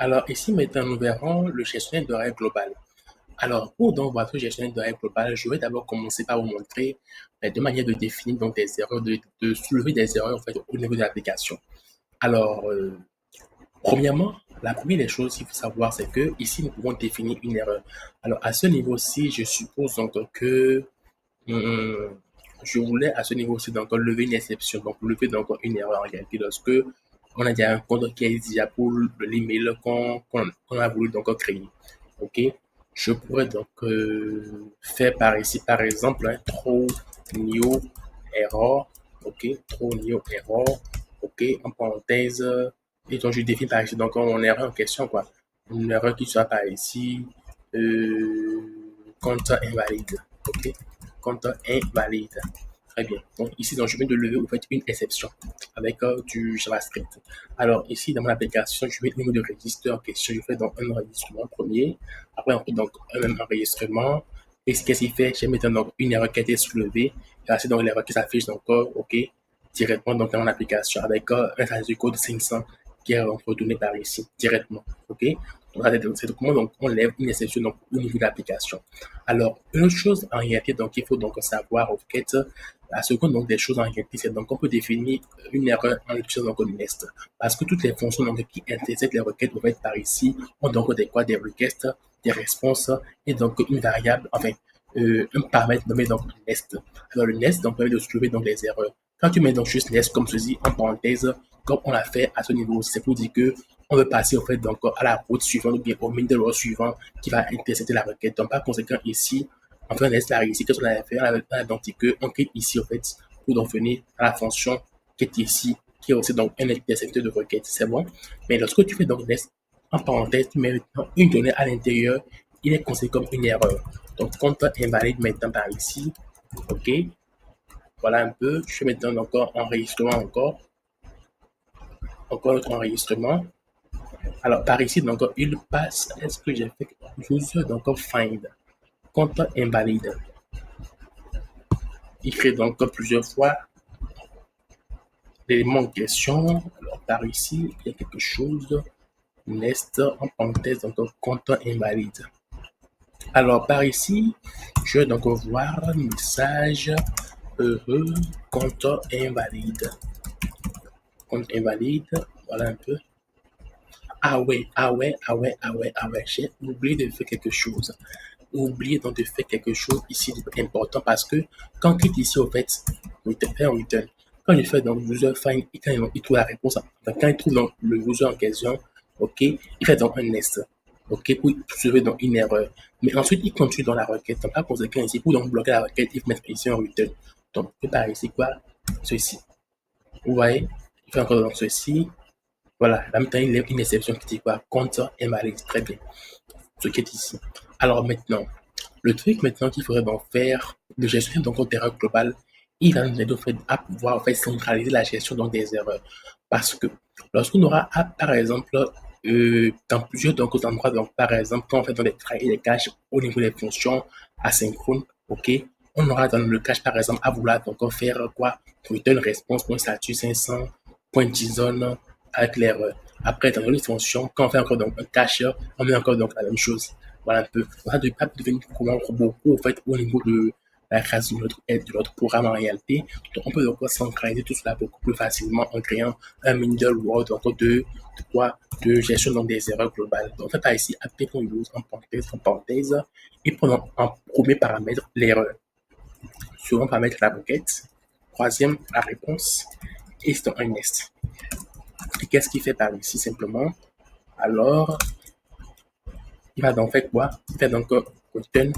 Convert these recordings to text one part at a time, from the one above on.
Alors ici maintenant nous verrons le gestionnaire de règles globales. Alors pour donc votre gestionnaire de règles globales, je vais d'abord commencer par vous montrer deux manières de définir donc des erreurs, de soulever des erreurs en fait au niveau de l'application. Alors premièrement, la première des choses qu'il faut savoir c'est que ici nous pouvons définir une erreur. Alors à ce niveau-ci, je suppose donc que hum, je voulais à ce niveau-ci donc lever une exception, donc lever donc une erreur en réalité lorsque on a déjà un compte qui est déjà pour l'email qu'on a voulu donc créer. Ok, je pourrais donc faire par ici par exemple un throw new error. Ok, throw new error. Ok, en parenthèse, et donc je définis par ici donc mon erreur en question quoi. Une erreur qui soit par ici compte invalide. Ok, compte invalide. Très bien. Donc ici, donc, je viens de lever en fait une exception avec du JavaScript. Alors ici, dans mon application, je mets le numéro de registre en question. Je fais donc un enregistrement premier. Après, on fait donc un même enregistrement. Et qu'est-ce qu'il fait? J'ai maintenant donc une erreur qui a été soulevée. Et là, c'est donc l'erreur qui s'affiche donc, OK, directement donc, dans mon application avec un trace du code 500 qui est retourné par ici directement. OK? Donc, c'est comment donc, on lève une exception donc, au niveau de l'application. Alors, une autre chose en réalité, donc, il faut donc savoir, en fait, la seconde donc, des choses en réalité, c'est donc on peut définir une erreur en utilisant donc un nest. Parce que toutes les fonctions donc, qui interceptent les requêtes peuvent être par ici ont donc des quoi, des requests, des réponses et donc une variable, enfin, un paramètre nommé donc nest. Alors, le nest donc, permet de trouver donc les erreurs. Quand tu mets donc juste nest comme ceci en parenthèse, comme on l'a fait à ce niveau, c'est pour dire que on veut passer en fait donc à la route suivante ou bien au middle row suivant qui va intercepter la requête. Donc par conséquent ici, en fait on laisse la ici, qu'est-ce qu'on a fait? On a donc dit que on clique ici en fait pour donc venir à la fonction qui est ici, qui est aussi donc un intercepteur de requête. C'est bon. Mais lorsque tu fais donc nest en parenthèse, tu mets maintenant une donnée à l'intérieur, il est considéré comme une erreur. Donc compte invalide maintenant par ici. OK. Voilà un peu. Je fais maintenant encore enregistrement encore notre enregistrement. Alors, par ici, donc, il passe, est-ce que j'ai fait user, donc, find, compte invalide. Il crée donc plusieurs fois l'élément en question. Alors, par ici, il y a quelque chose, nest, en parenthèse, donc, compte invalide. Alors, par ici, je vais donc voir un message heureux, compte invalide. Compte invalide, voilà un peu. Ah ouais, ah ouais, ah ouais, ah ouais, ah ouais, j'ai oublié de faire quelque chose. Oublié donc de faire quelque chose ici d'important parce que quand on clique ici, au fait, return. Quand je fais donc user find, et quand il trouve la réponse, donc quand il trouve donc le user en question, ok, il fait donc un nest, ok, pour trouver donc une erreur. Mais ensuite, il continue dans la requête. Donc, par conséquent, ici, pour donc bloquer la requête, il faut mettre ici un return. Donc, je par ici quoi? Ceci. Vous voyez? Il fait encore donc ceci. Voilà, là maintenant, il y a une exception qui dit quoi? Compte invalide. Très bien. Ce qui est ici. Alors maintenant, le truc maintenant qu'il faudrait donc faire, de gestion donc d'erreurs globales, il va nous aider fait, à pouvoir en fait, centraliser la gestion donc, des erreurs. Parce que lorsqu'on aura, par exemple, dans plusieurs donc, endroits, donc, par exemple, quand on fait dans des traits et des caches au niveau des fonctions asynchrones, ok, on aura dans le cache, par exemple, à vouloir donc faire quoi? Return response.statut 500, .json avec l'erreur. Après, dans une fonction, quand on fait encore donc un cache, on met encore donc la même chose. Voilà un peu. Ça ne pas devenir comment beaucoup en fait au niveau de la création de notre programme en réalité. Donc on peut donc centraliser tout cela beaucoup plus facilement en créant un middleware donc de quoi de gestion donc des erreurs globales. Donc on fait par ici app.use en parenthèse et prenons en premier paramètre l'erreur. Second paramètre la requête. Troisième la réponse et c'est un nest. Et qu'est-ce qu'il fait par ici simplement? Alors il va donc faire quoi? Il fait donc return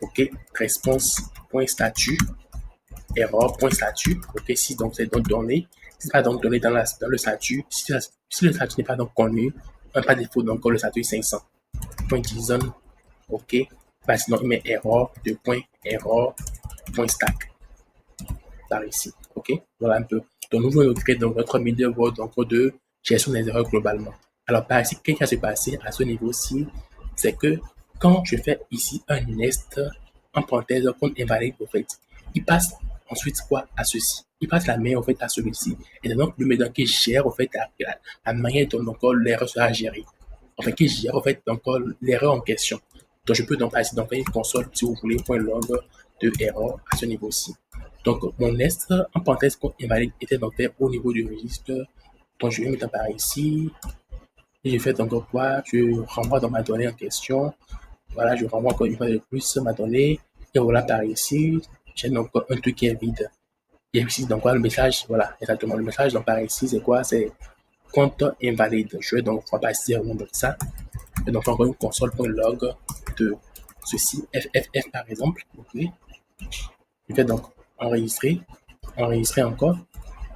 ok, response.statut, error.statut, ok, si donc c'est donc donné, si c'est pas donc donné dans le statut, si le statut n'est pas donc connu, par défaut donc le statut 500, .json, ok, bah sinon il met error, deux points, error.stack, par ici, ok, voilà un peu. Donc nous voulons créer donc notre middleware donc de gestion des erreurs globalement. Alors par ici, qu'est-ce qui va se passer à ce niveau-ci? C'est que quand je fais ici un nest en parenthèse qu'on invalide au fait, il passe ensuite quoi à ceci? Il passe la main au fait à celui-ci. Et donc le méthode qui gère au fait la manière dont l'erreur sera gérée. enfin qui gère en fait donc l'erreur en question. Donc je peux donc passer dans une console si vous voulez point log de erreur à ce niveau-ci. Donc mon nest en parenthèse invalide était donc fait au niveau du registre. Donc je vais mettre par ici et je fais donc quoi? Je renvoie dans ma donnée en question. Voilà, je renvoie encore une fois de plus ma donnée et voilà par ici j'ai donc un truc qui est vide. Et ici donc quoi le message? Voilà exactement le message donc par ici c'est quoi? C'est compte invalide. Je vais donc passer au nom de ça. Et donc encore une console.log de ceci, FFF par exemple. Ok. Je vais donc enregistrer, enregistrer encore.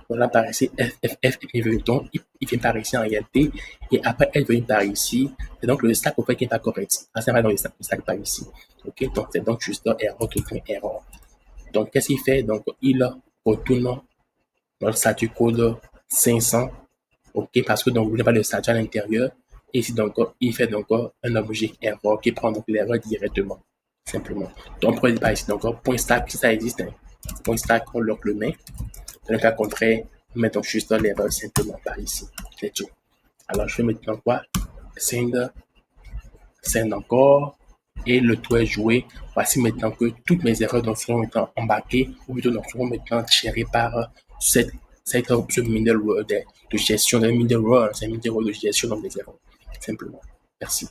Voilà par ici, FFF, et puis il vient par ici en réalité. Et après, elle vient par ici. Et donc le stack au fait qui n'est pas correct. Ah, ça va dans le stack par ici. Ok, donc c'est donc juste erreur, tout erreur. Donc qu'est-ce qu'il fait? Donc il retourne dans le statut code 500. Ok, parce que donc vous n'avez pas le statut à l'intérieur. Et ici donc il fait donc un objet erreur qui prend donc l'erreur directement. Simplement. Donc on pourrait dire par ici donc point stack si ça existe. Hein. Point stack, on lock le met. Dans le cas contraire, nous mettons juste l'erreur simplement par ici. C'est tout. Alors je vais maintenant quoi? Send, send encore. Et le tour est joué. Voici maintenant que toutes mes erreurs donc seront maintenant embarquées, ou plutôt donc seront maintenant gérées par cette option middleware de gestion, de middleware, c'est un middleware de gestion donc des erreurs. Simplement. Merci.